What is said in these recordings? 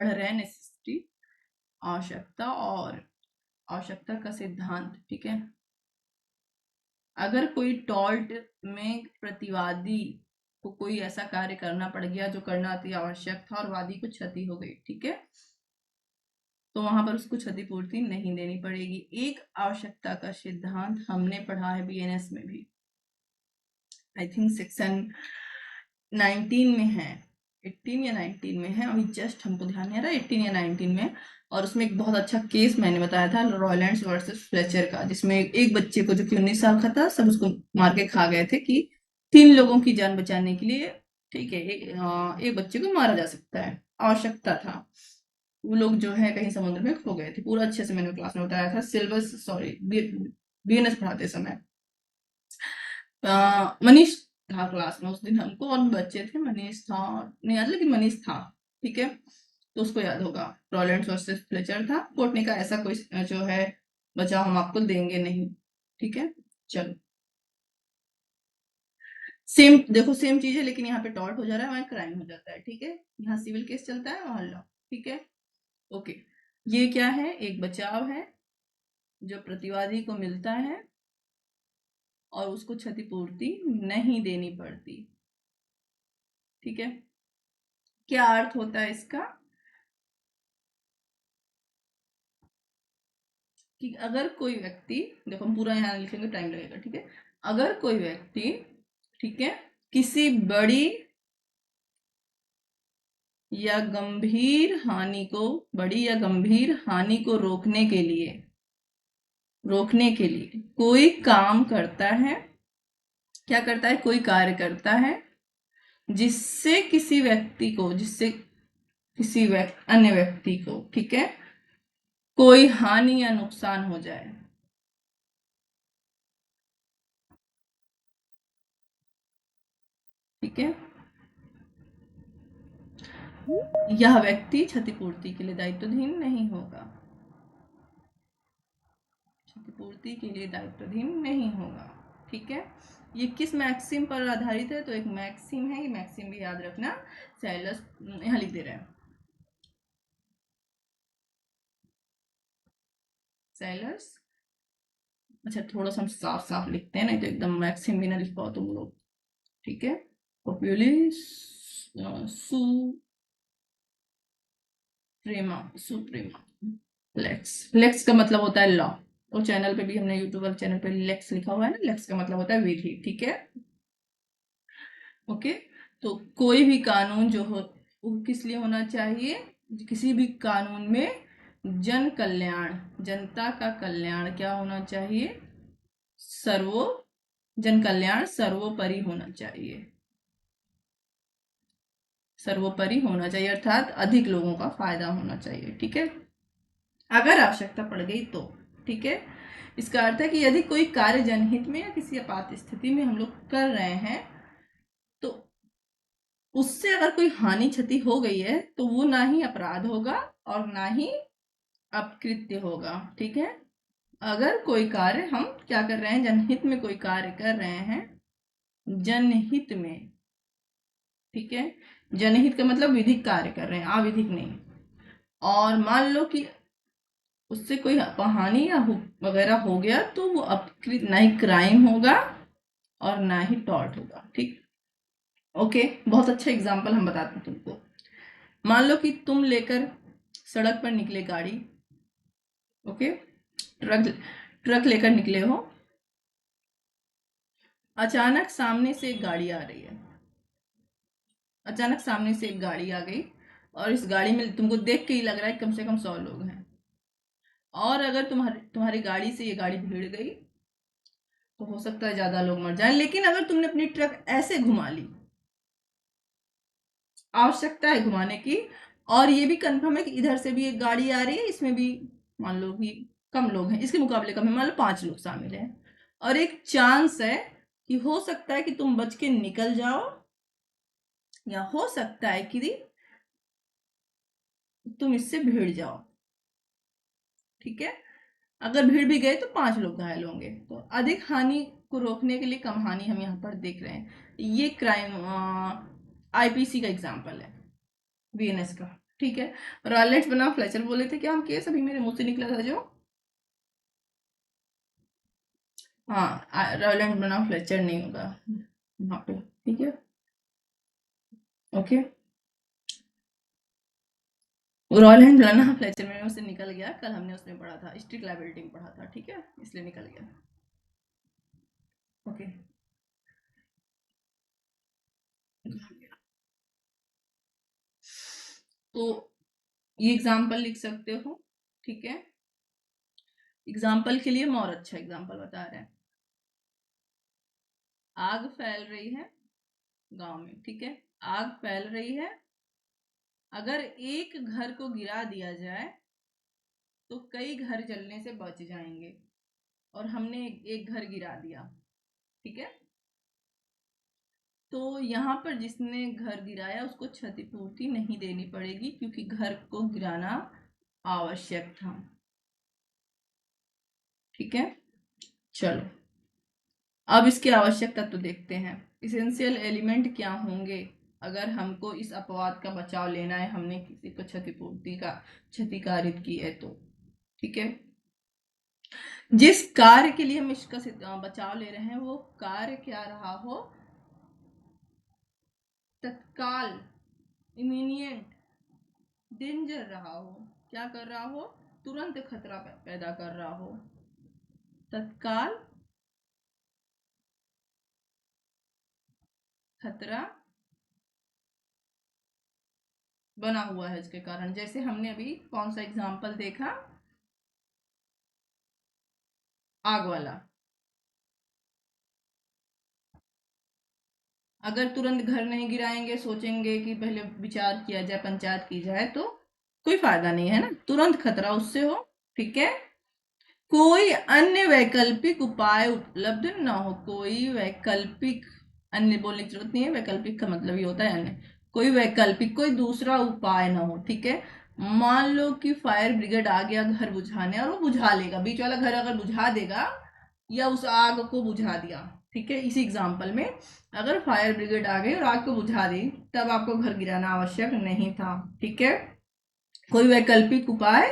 पढ़ रहे हैं नेसेसिटी, आवश्यकता और आवश्यकता का सिद्धांत। ठीक है, अगर कोई टॉल्ट में प्रतिवादी को कोई ऐसा कार्य करना पड़ गया जो करना अति आवश्यक था और वादी को क्षति हो गई, ठीक है, तो वहां पर उसको क्षतिपूर्ति नहीं देनी पड़ेगी। एक आवश्यकता का सिद्धांत हमने पढ़ा है बीएनएस में भी, आई थिंक सेक्शन 19 में है, 18 या 19 में है, अभी जस्ट हमको ध्यान नहीं आ रहा, 18 या 19 में। और उसमें एक बहुत अच्छा केस मैंने बताया था रॉयलैंड्स वर्सेस फ्लेचर का, जिसमें एक बच्चे को जो कि 19 साल का था, सब उसको मार के खा गए थे कि 3 लोगों की जान बचाने के लिए, ठीक है, एक बच्चे को मारा जा सकता है, आवश्यकता था। वो लोग जो है कहीं समुद्र में खो गए थे, पूरा अच्छे से मैंने क्लास में बताया था, सिलेबस सॉरी बीएनएस पढ़ाते समय। मनीष था क्लास में उस दिन हमको, और बच्चे थे, मनीष था नहीं याद, लेकिन मनीष था, ठीक है, तो उसको याद होगा। रॉयलैंड्स वर्सेस फ्लेचर था, कोर्ट ने कहा ऐसा कोई जो है बचाव हम आपको देंगे नहीं, ठीक है। चलो, सेम देखो, सेम चीज है, लेकिन यहाँ पे टॉर्ट हो जा रहा है, वहां क्राइम हो जाता है, ठीक है, यहाँ सिविल केस चलता है, वहां लॉ, ठीक है, ओके। ये क्या है, एक बचाव है जो प्रतिवादी को मिलता है और उसको क्षतिपूर्ति नहीं देनी पड़ती, ठीक है। क्या अर्थ होता है इसका, कि अगर कोई व्यक्ति, देखो हम पूरा यहाँ लिखेंगे टाइम लगेगा, ठीक है, अगर कोई व्यक्ति, ठीक है, किसी बड़ी या गंभीर हानि को, बड़ी या गंभीर हानि को रोकने के लिए कोई काम करता है, क्या करता है, कोई कार्य करता है जिससे किसी व्यक्ति को, जिससे किसी अन्य व्यक्ति को, ठीक है, कोई हानि या नुकसान हो जाए, ठीक है, यह व्यक्ति क्षतिपूर्ति के लिए दायित्वधीन नहीं होगा, क्षतिपूर्ति के लिए दायित्वधीन नहीं होगा, ठीक है। ये किस मैक्सिम पर आधारित है, तो एक मैक्सिम है, ये मैक्सिम भी याद रखना, सैलस यहाँ लिख दे रहे हैं, सैलस, अच्छा थोड़ा सा हम साफ साफ लिखते हैं, नहीं तो एकदम मैक्सिम भी ना लिख पाओ तुम लोग, ठीक है। पॉपुलिस सुप्रीमा लेक्स, लेक्स का मतलब होता है लॉ, और चैनल पे भी हमने यूट्यूब वाले चैनल पे लेक्स लिखा हुआ है ना, लेक्स का मतलब होता है विधि, ठीक है, ओके। तो कोई भी कानून जो हो वो किस लिए होना चाहिए, किसी भी कानून में जन कल्याण, जनता का कल्याण क्या होना चाहिए, सर्वो जन कल्याण सर्वोपरि होना चाहिए, सर्वोपरि होना चाहिए, अर्थात अधिक लोगों का फायदा होना चाहिए, ठीक है, अगर आवश्यकता पड़ गई तो, ठीक है। इसका अर्थ है कि यदि कोई कार्य जनहित में या किसी आपात स्थिति में हम लोग कर रहे हैं, तो उससे अगर कोई हानि क्षति हो गई है तो वो ना ही अपराध होगा और ना ही अपकृत्य होगा, ठीक है। अगर कोई कार्य हम क्या कर रहे हैं, जनहित में कोई कार्य कर रहे हैं, जनहित में, ठीक है, जनहित का मतलब विधिक कार्य कर रहे हैं, अविधिक नहीं, और मान लो कि उससे कोई हानि या वगैरह हो गया, तो वो अपकृत, ना ही क्राइम होगा और ना ही टॉर्ट होगा, ठीक, ओके। बहुत अच्छा एग्जांपल हम बताते हैं तुमको, मान लो कि तुम लेकर सड़क पर निकले गाड़ी, ओके, ट्रक ट्रक लेकर निकले हो, अचानक सामने से एक गाड़ी आ रही है, अचानक सामने से एक गाड़ी आ गई, और इस गाड़ी में तुमको देख के ही लग रहा है कम से कम 100 लोग हैं, और अगर तुम्हारी गाड़ी से ये गाड़ी भिड़ गई तो हो सकता है ज्यादा लोग मर जाएं, लेकिन अगर तुमने अपनी ट्रक ऐसे घुमा ली, आवश्यकता है घुमाने की, और ये भी कंफर्म है कि इधर से भी एक गाड़ी आ रही है, इसमें भी मान लो कि कम लोग हैं, इसके मुकाबले कम है, मान लो 5 लोग शामिल हैं, और एक चांस है कि हो सकता है कि तुम बच के निकल जाओ, या हो सकता है कि तुम इससे भिड़ जाओ, ठीक है। अगर भीड़ भी गए तो 5 लोग घायल होंगे, तो अधिक हानि को रोकने के लिए कम हानि हम यहाँ पर देख रहे हैं, ये क्राइम आईपीसी का एग्जाम्पल है, बीएनएस का, ठीक है। रॉयलेट्स बनाम फ्लेचर बोले थे क्या हम, केस अभी मेरे मुंह से निकला था जो, हाँ रॉयलेट बनाम फ्लेचर नहीं होगा यहाँ पे, ठीक है। ओके, रॉयल एंड बनाम फ्लेचर में से निकल गया, कल हमने उसमें पढ़ा था, स्ट्रिक्ट लायबिलिटी में पढ़ा था, ठीक है, इसलिए निकल गया। ओके, तो ये एग्जाम्पल लिख सकते हो, ठीक है। एग्जाम्पल के लिए और अच्छा एग्जाम्पल बता रहे हैं। आग फैल रही है गांव में, ठीक है, आग फैल रही है, अगर एक घर को गिरा दिया जाए तो कई घर जलने से बच जाएंगे, और हमने एक घर गिरा दिया, ठीक है। तो यहाँ पर जिसने घर गिराया उसको क्षतिपूर्ति नहीं देनी पड़ेगी क्योंकि घर को गिराना आवश्यक था, ठीक है। चलो अब इसकी आवश्यकता तो देखते हैं, इसेंशियल एलिमेंट क्या होंगे अगर हमको इस अपवाद का बचाव लेना है, हमने किसी को क्षतिपूर्ति का क्षतिकारित की है तो, ठीक है। जिस कार्य के लिए हम इसका बचाव ले रहे हैं वो कार्य क्या रहा हो, तत्काल, इमीडिएट, डेंजर रहा हो, क्या कर रहा हो, तुरंत खतरा पैदा कर रहा हो, तत्काल खतरा बना हुआ है इसके कारण। जैसे हमने अभी कौन सा एग्जाम्पल देखा, आग वाला, अगर तुरंत घर नहीं गिराएंगे, सोचेंगे कि पहले विचार किया जाए, पंचायत की जाए, तो कोई फायदा नहीं है ना, तुरंत खतरा उससे हो, ठीक है। कोई अन्य वैकल्पिक उपाय उपलब्ध ना हो, कोई वैकल्पिक, अन्य बोलने की जरूरत नहीं है, वैकल्पिक का मतलब ही होता है अन्य, कोई वैकल्पिक, कोई दूसरा उपाय ना हो, ठीक है। मान लो कि फायर ब्रिगेड आ गया घर बुझाने और वो बुझा लेगा, बीच वाला घर अगर बुझा देगा या उस आग को बुझा दिया, ठीक है, इसी एग्जाम्पल में अगर फायर ब्रिगेड आ गई और आग को बुझा दी तब आपको घर गिराना आवश्यक नहीं था, ठीक है। कोई वैकल्पिक उपाय,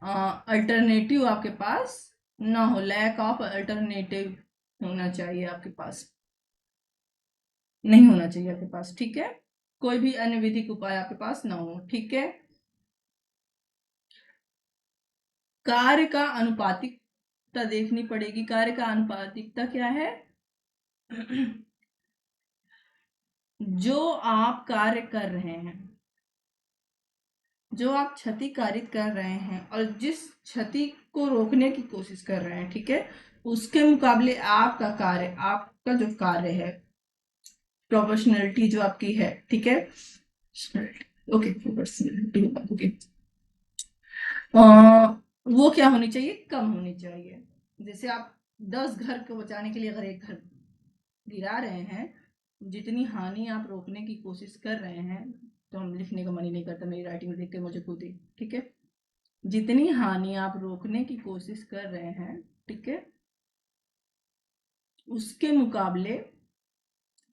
अल्टरनेटिव आपके पास ना हो, लैक ऑफ अल्टरनेटिव होना चाहिए आपके पास, नहीं होना चाहिए आपके पास, ठीक है। कोई भी अन्य विधिक उपाय आपके पास ना हो, ठीक है। कार्य का अनुपातिकता देखनी पड़ेगी, कार्य का अनुपातिकता क्या है जो आप कार्य कर रहे हैं, जो आप क्षति कारित कर रहे हैं और जिस क्षति को रोकने की कोशिश कर रहे हैं, ठीक है, उसके मुकाबले आपका कार्य, आपका जो कार्य है, प्रोपोर्शनलिटी जो आपकी है, ठीक है, ओके प्रोपोर्शनलिटी, ओके, वो क्या होनी चाहिए, कम होनी चाहिए। जैसे आप 10 घर को बचाने के लिए अगर एक घर गिरा रहे हैं, जितनी हानि आप रोकने की कोशिश कर रहे हैं, तो हम लिखने का मन ही नहीं करता, मेरी राइटिंग देख के मुझे खुद ही, ठीक है, जितनी हानि आप रोकने की कोशिश कर रहे हैं, ठीक है, उसके मुकाबले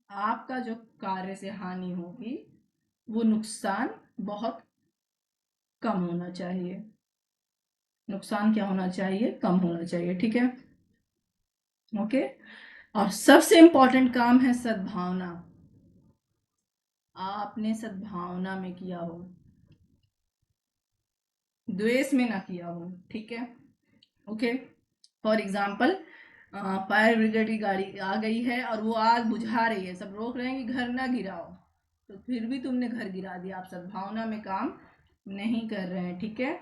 आपका जो कार्य से हानि होगी वो नुकसान बहुत कम होना चाहिए, नुकसान क्या होना चाहिए, कम होना चाहिए, ठीक है, ओके। और सबसे इंपॉर्टेंट काम है सद्भावना, आपने सद्भावना में किया हो, द्वेष में ना किया हो, ठीक है, okay. For example, fire brigade की गाड़ी आ गई है और वो आग बुझा रही है, सब रोक रहे हैं कि घर ना गिराओ, तो फिर भी तुमने घर गिरा दिया, आप सद्भावना में काम नहीं कर रहे हैं, ठीक है,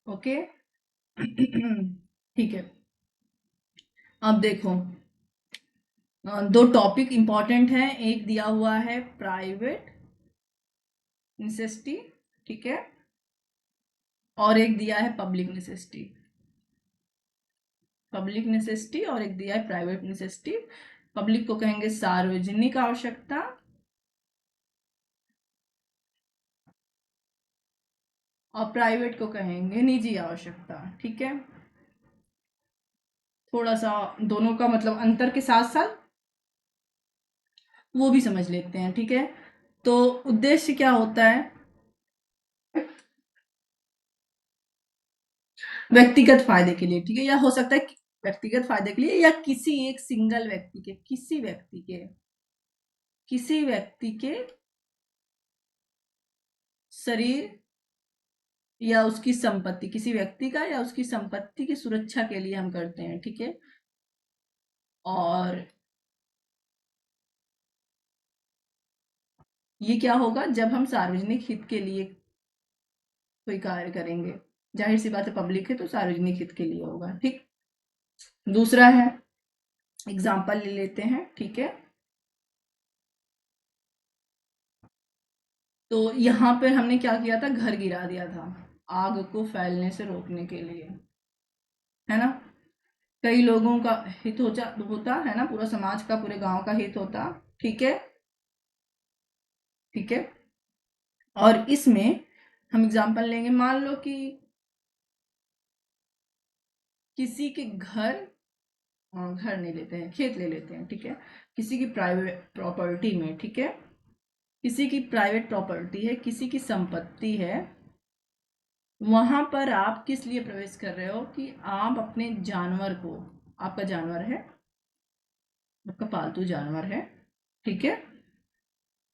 ओके ठीक है। अब देखो, दो टॉपिक इंपॉर्टेंट हैं, एक दिया हुआ है प्राइवेट नेसेसिटी, ठीक है, और एक दिया है पब्लिक नेसेसिटी, पब्लिक नेसेसिटी और एक दिया है प्राइवेट नेसेसिटी। पब्लिक को कहेंगे सार्वजनिक आवश्यकता, और प्राइवेट को कहेंगे निजी आवश्यकता, ठीक है। थोड़ा सा दोनों का मतलब अंतर के साथ साथ वो भी समझ लेते हैं, ठीक है। तो उद्देश्य क्या होता है, व्यक्तिगत फायदे के लिए, ठीक है, या हो सकता है व्यक्तिगत फायदे के लिए या किसी एक सिंगल व्यक्ति के, किसी व्यक्ति के शरीर या उसकी संपत्ति, किसी व्यक्ति का या उसकी संपत्ति की सुरक्षा के लिए हम करते हैं, ठीक है। और ये क्या होगा, जब हम सार्वजनिक हित के लिए कोई कार्य करेंगे, जाहिर सी बात है पब्लिक है तो सार्वजनिक हित के लिए होगा, ठीक। दूसरा है, एग्जाम्पल ले लेते हैं, ठीक है। तो यहाँ पर हमने क्या किया था, घर गिरा दिया था आग को फैलने से रोकने के लिए, है ना। कई लोगों का हित होता है ना, पूरा समाज का, पूरे गांव का हित होता, ठीक है, ठीक है। और इसमें हम एग्जांपल लेंगे, मान लो कि किसी के घर नहीं लेते हैं, खेत ले लेते हैं, ठीक है, किसी की प्राइवेट प्रॉपर्टी में, ठीक है, किसी की प्राइवेट प्रॉपर्टी है, किसी की संपत्ति है, वहां पर आप किस लिए प्रवेश कर रहे हो कि आप अपने जानवर को, आपका जानवर है, आपका पालतू जानवर है, ठीक है,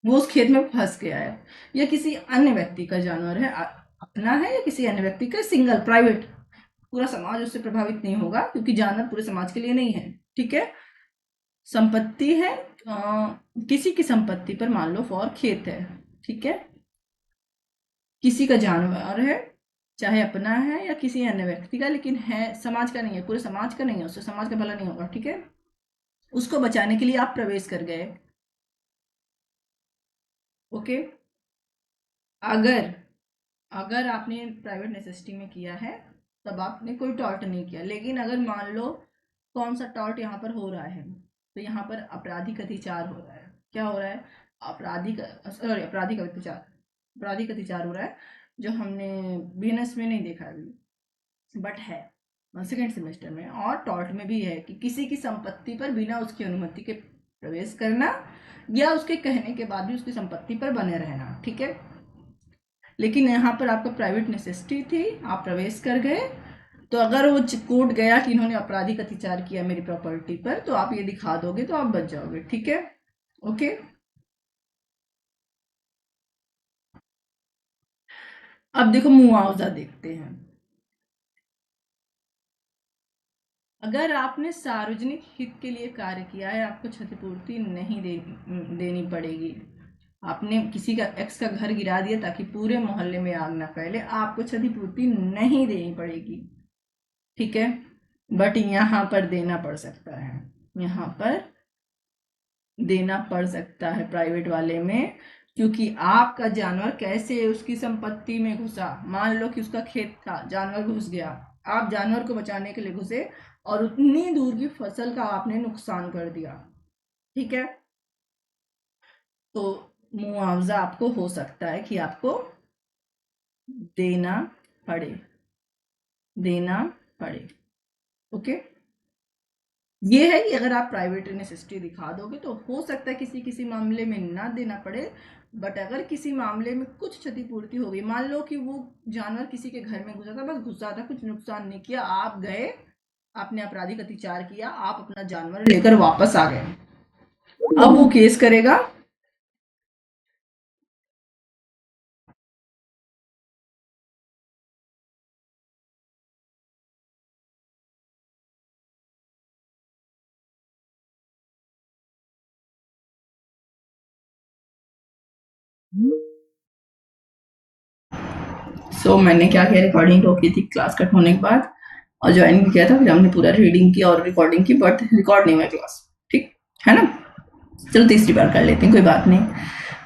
वो उस खेत में फंस गया है, या किसी अन्य व्यक्ति का जानवर है, अपना है या किसी अन्य व्यक्ति का, सिंगल प्राइवेट, पूरा समाज उससे प्रभावित नहीं होगा क्योंकि जानवर पूरे समाज के लिए नहीं है, ठीक है। संपत्ति है, किसी की संपत्ति पर मान लो फॉर खेत है, ठीक है, किसी का जानवर है, चाहे अपना है या किसी अन्य व्यक्ति का, लेकिन है समाज का नहीं है, पूरे समाज का नहीं है, उससे समाज का भला नहीं होगा, ठीक है। उसको बचाने के लिए आप प्रवेश कर गए, ओके। अगर अगर आपने प्राइवेट नेसेसिटी में किया है तब आपने कोई टॉर्ट नहीं किया, लेकिन अगर मान लो कौन सा टॉर्ट यहाँ पर हो रहा है, तो यहाँ पर आपराधिक अत्याचार हो रहा है, क्या हो रहा है, आपराधिक अत्याचार हो रहा है, जो हमने बीएनएस में नहीं देखा अभी, बट है सेकेंड सेमेस्टर में, और टॉर्ट में भी है कि किसी की संपत्ति पर बिना उसकी अनुमति के प्रवेश करना या उसके कहने के बाद भी उसकी संपत्ति पर बने रहना, ठीक है। लेकिन यहाँ पर आपका प्राइवेट नेसेसिटी थी, आप प्रवेश कर गए, तो अगर वो कोर्ट गया कि इन्होंने आपराधिक अत्याचार किया मेरी प्रॉपर्टी पर, तो आप ये दिखा दोगे तो आप बच जाओगे, ठीक है, ओके। अब देखो मुआवजा देखते हैं। अगर आपने सार्वजनिक हित के लिए कार्य किया है, आपको क्षतिपूर्ति नहीं देनी पड़ेगी। आपने किसी का एक्स का घर गिरा दिया ताकि पूरे मोहल्ले में आग ना फैले, आपको क्षतिपूर्ति नहीं देनी पड़ेगी, ठीक है। बट यहाँ पर देना पड़ सकता है, यहाँ पर देना पड़ सकता है प्राइवेट वाले में, क्योंकि आपका जानवर कैसे उसकी संपत्ति में घुसा, मान लो कि उसका खेत था, जानवर घुस गया, आप जानवर को बचाने के लिए घुसे और उतनी दूर की फसल का आपने नुकसान कर दिया, ठीक है। तो मुआवजा आपको हो सकता है कि आपको देना पड़े, ओके। ये है कि अगर आप प्राइवेट नेसेसिटी दिखा दोगे तो हो सकता है किसी किसी मामले में ना देना पड़े, बट अगर किसी मामले में कुछ क्षतिपूर्ति हो गई, मान लो कि वो जानवर किसी के घर में घुसा था, बस घुसा था, कुछ नुकसान नहीं किया, आप गए, आपने आपराधिक अत्याचार किया, आप अपना जानवर लेकर वापस आ गए, अब वो केस करेगा। मैंने क्या किया, रिकॉर्डिंग रोकी थी क्लास कट होने के बाद और ज्वाइन किया था, फिर हमने पूरा रीडिंग की और रिकॉर्डिंग की, बट रिकॉर्ड नहीं हुआ क्लास, ठीक है ना। चलो तीसरी बार कर लेते हैं, कोई बात नहीं।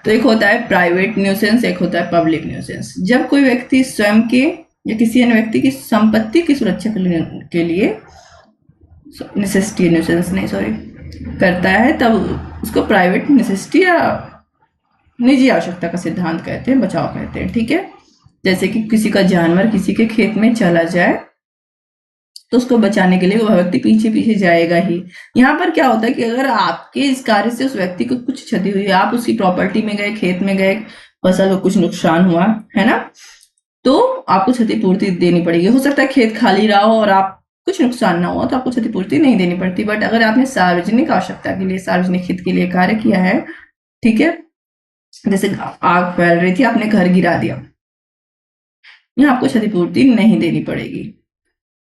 तो एक होता है प्राइवेट न्यूसेंस, एक होता है पब्लिक न्यूसेंस। जब कोई व्यक्ति स्वयं के या किसी अन्य व्यक्ति की संपत्ति की सुरक्षा के लिए नेसेसिटी न्यूसेंस नहीं सॉरी करता है, तब उसको प्राइवेट नेसेसिटी या निजी आवश्यकता का सिद्धांत कहते हैं, बचाव कहते हैं, ठीक है। जैसे कि किसी का जानवर किसी के खेत में चला जाए तो उसको बचाने के लिए वह व्यक्ति पीछे पीछे जाएगा ही। यहाँ पर क्या होता है कि अगर आपके इस कार्य से उस व्यक्ति को कुछ क्षति हुई, आप उसकी प्रॉपर्टी में गए, खेत में गए, फसल को कुछ नुकसान हुआ है ना, तो आपको क्षतिपूर्ति देनी पड़ेगी। हो सकता है खेत खाली रहा हो और आप कुछ नुकसान ना हुआ तो आपको क्षतिपूर्ति नहीं देनी पड़ती, बट अगर आपने सार्वजनिक आवश्यकता के लिए, सार्वजनिक हित के लिए कार्य किया है, ठीक है, जैसे आग फैल रही थी, आपने घर गिरा दिया, यहाँ आपको क्षतिपूर्ति नहीं देनी पड़ेगी,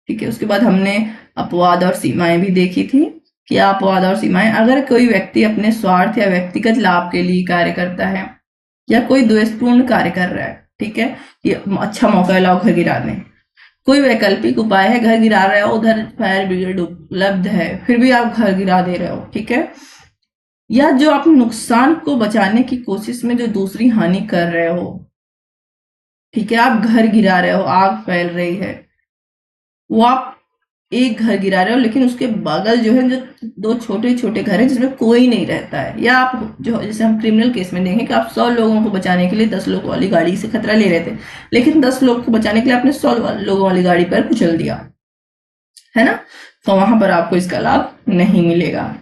ठीक है। उसके बाद हमने अपवाद और सीमाएं भी देखी थी कि अपवाद और सीमाएं, अगर कोई व्यक्ति अपने स्वार्थ या व्यक्तिगत लाभ के लिए कार्य करता है या कोई द्वेषपूर्ण कार्य कर रहा है, ठीक है, कि अच्छा मौका लाओ घर गिरा दें, कोई वैकल्पिक उपाय है, घर गिरा रहे हो, उधर फायर ब्रिगेड उपलब्ध है, फिर भी आप घर गिरा दे रहे हो, ठीक है, या जो आप नुकसान को बचाने की कोशिश में जो दूसरी हानि कर रहे हो, ठीक है, आप घर गिरा रहे हो, आग फैल रही है, वो आप एक घर गिरा रहे हो लेकिन उसके बगल जो है, जो 2 छोटे छोटे घर हैं जिसमें कोई नहीं रहता है, या आप जो, जैसे हम क्रिमिनल केस में देखें कि आप 100 लोगों को बचाने के लिए 10 लोगों वाली गाड़ी से खतरा ले रहे थे, लेकिन 10 लोग को बचाने के लिए आपने 100 लोगों वाली गाड़ी पर कुचल दिया, है ना, तो वहां पर आपको इसका लाभ नहीं मिलेगा।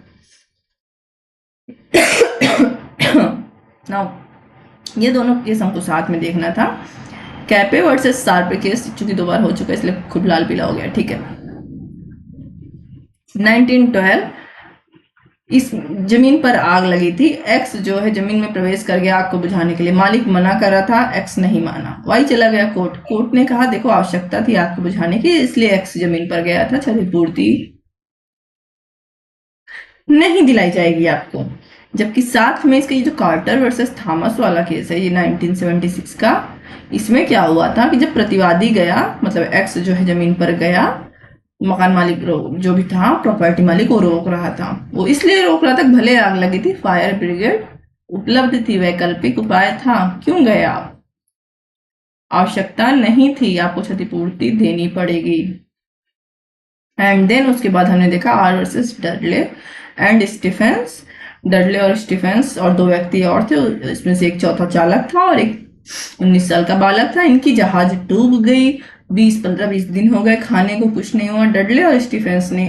नाउ ये दोनों केस हमको साथ में देखना था। कैपे वर्सेस सार्पे केस चूंकि 2 बार हो चुका है इसलिए खुद लाल पीला हो गया, ठीक है। 1912 इस जमीन पर आग लगी थी, एक्स जो है जमीन में प्रवेश कर गया आग को बुझाने के लिए, मालिक मना कर रहा था, एक्स नहीं माना, वाई चला गया कोर्ट, कोर्ट ने कहा देखो आवश्यकता थी आग को बुझाने की इसलिए एक्स जमीन पर गया था, क्षतिपूर्ति नहीं दिलाई जाएगी आपको। जबकि साथ में इसका ये जो कार्टर वर्सेस थॉमस वाला केस है, ये 1976 का, इसमें क्या हुआ था कि जब प्रतिवादी गया, मतलब एक्स जो है जमीन पर गया, मकान मालिक जो भी था, प्रॉपर्टी मालिक, वो रोक रहा था, वो इसलिए रोक रहा था भले आग लगी थी, फायर ब्रिगेड उपलब्ध थी, वैकल्पिक उपाय था, क्यों गए आप, आवश्यकता नहीं थी, आपको क्षतिपूर्ति देनी पड़ेगी। एंड देन उसके बाद हमने देखा R versus Dudley and Stephens, Dudley और स्टीफेंस और 2 व्यक्ति और थे, इसमें से एक चौथा चालक था और एक 19 साल का बालक था, इनकी जहाज डूब गई, 15-20 दिन हो गए, खाने को कुछ नहीं हुआ, डडले और स्टीफेंस ने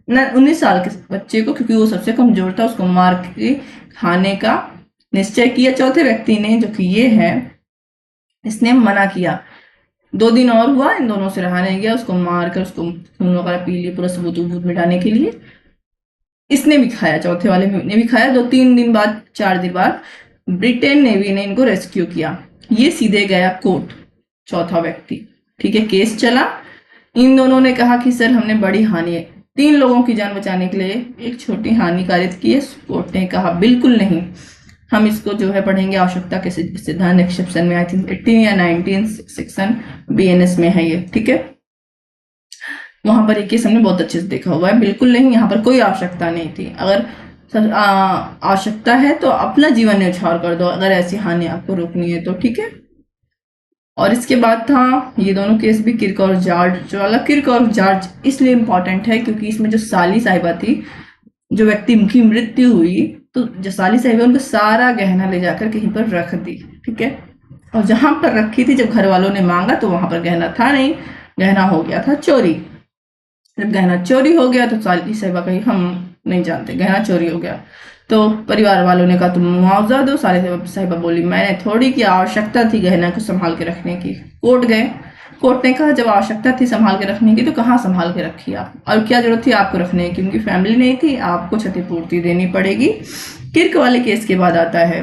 19 साल के बच्चे को, क्योंकि वो सबसे कमजोर था, उसको मार के खाने का निश्चय किया, चौथे व्यक्ति ने जो कि ये है, इसने मना किया, 2 दिन और हुआ, इन दोनों से रहा नहीं गया, उसको मार कर उसको खून वगैरह पी लिए पूरा सबूत मिटाने के लिए, इसने भी खाया, चौथे वाले ने भी खाया। 2-3 दिन बाद, 4 दिन बाद ब्रिटेन नेवी ने इनको रेस्क्यू किया, ये सीधे गया कोर्ट, चौथा व्यक्ति, ठीक है, केस चला, इन दोनों ने कहा कि सर हमने बड़ी हानि, 3 लोगों की जान बचाने के लिए एक छोटी हानि कारित की है, कोर्ट ने कहा बिल्कुल नहीं, हम इसको जो है पढ़ेंगे आवश्यकता के सिद्धांत एक्सेप्शन में, आई थिंक 18 या 19 सेक्शन BNS में है ये, ठीक है, वहां पर एक केस हमने बहुत अच्छे से देखा हुआ है, बिल्कुल नहीं, यहाँ पर कोई आवश्यकता नहीं थी, अगर आवश्यकता है तो अपना जीवन न्यौछावर कर दो अगर ऐसी हानि आपको रोकनी है तो, ठीक है। और इसके बाद था ये दोनों केस भी किर्क और जॉर्ज वाला, किर्क और जॉर्ज इसलिए इंपॉर्टेंट है क्योंकि इसमें जो साली साहिबा थी, जो व्यक्ति की मृत्यु हुई, तो जो साली साहिबा उनको सारा गहना ले जाकर कहीं पर रख दी, ठीक है, और जहां पर रखी थी जब घर वालों ने मांगा तो वहां पर गहना था नहीं, गहना हो गया था चोरी, जब गहना चोरी हो गया तो साली साहिबा कही हम नहीं जानते, गहना चोरी हो गया, तो परिवार वालों ने कहा तुम मुआवजा दो, साली साहिबा बोली मैंने थोड़ी की आवश्यकता थी गहना को संभाल के रखने की, कोर्ट गए, कोर्ट ने कहा जब आवश्यकता थी संभाल के रखने की तो कहाँ संभाल के रखी आप, और क्या जरूरत थी आपको रखने की, उनकी फैमिली नहीं थी, आपको क्षतिपूर्ति देनी पड़ेगी। किर्क वाले केस के बाद आता है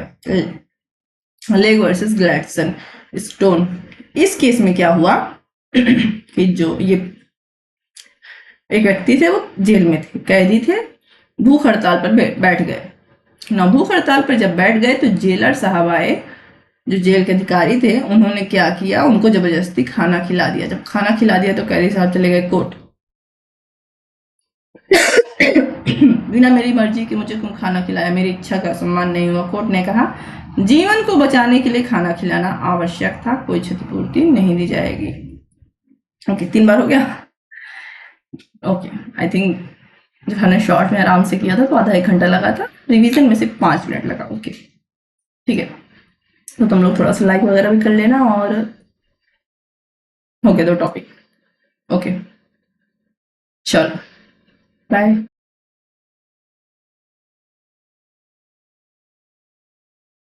लेग वर्सेस ग्लैडस्टोन स्टोन, इस केस में क्या हुआ कि जो ये एक व्यक्ति थे वो जेल में थे, कैदी थे, भूख हड़ताल पर बैठ गए ना, भूख हड़ताल पर जब बैठ गए तो जेलर साहब आए, जो जेल के अधिकारी थे, उन्होंने क्या किया, उनको जबरदस्ती खाना खिला दिया, जब खाना खिला दिया तो कैदी साहब चले गए कोर्ट बिना मेरी मर्जी के मुझे तुम खाना खिलाया, मेरी इच्छा का सम्मान नहीं हुआ, कोर्ट ने कहा जीवन को बचाने के लिए खाना खिलाना आवश्यक था, कोई क्षतिपूर्ति नहीं दी जाएगी। ओके 3 बार हो गया, ओके आई थिंक जो हमने शॉर्ट में आराम से किया था तो आधा 1 घंटा लगा था, रिवीजन में सिर्फ 5 मिनट लगा, ओके ठीक है, तो तुम लोग थोड़ा सा लाइक वगैरह भी कर लेना, और हो गया 2 टॉपिक, ओके चलो बाय।